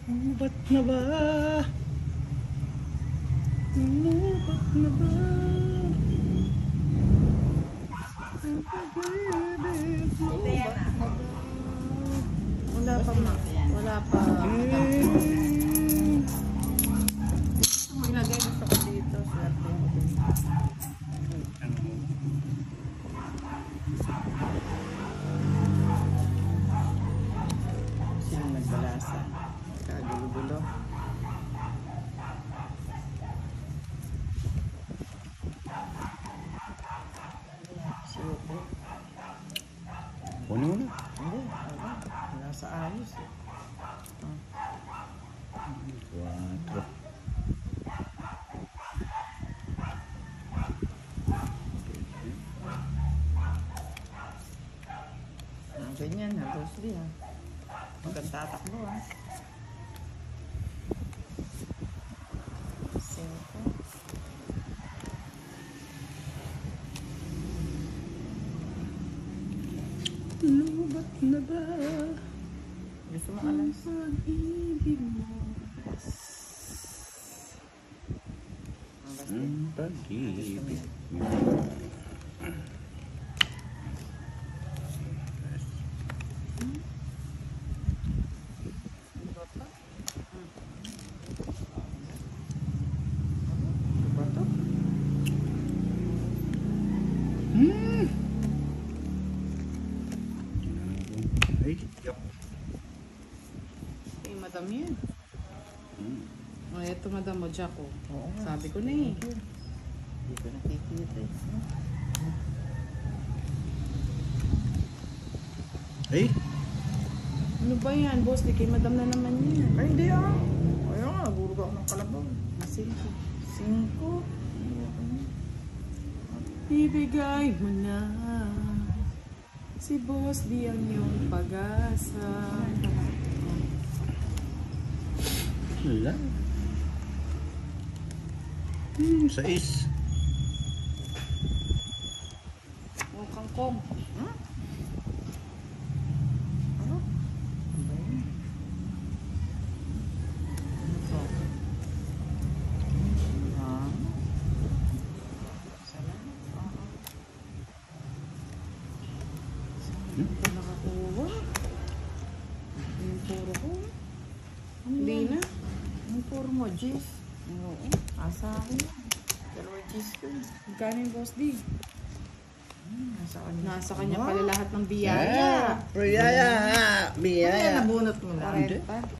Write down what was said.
Ba't na ba? Ba't na ba? Wala pa ma. Wala pa. Ilagay gusto ko dito. Swerte ako dito. Sino nagbalasa? Kagulo-gulo. Siyempre. Puno na. Hindi. Wala sa ayos eh. 4. Ganyan na, Rosely ha. Maganda tatakbo ha. 5. Ba't na ba? Gusto mo alas? Pag-ibig mo. Ang Pag-ibig mo. Ay, yup. Eh, madam yan. O, eto madam mo, Jack o. Oo nga. Sabi ko na eh. Hindi ko nakikita eh. Ay, Ano ba yan, boss? Di kay madam na naman yan. Ay, hindi ah. Ayaw nga, nagulog ako ng kalabaw. Masinko. 5. Ibigay mo na si boss di ang iyong pag-asa. wala. 6. O, kangkong. Ano? Ano yun? Ano to? Ah. Ito nakakuha. Yung puro ko. Hindi na. Ang puro mo, Jis. Oo. Asa akin. 2 Jis ko. Magkano yung boss di? Nasa kanya. Nasa kanya pala lahat ng biyaya. Biyaya. Kaya nabunot mo lang. 40.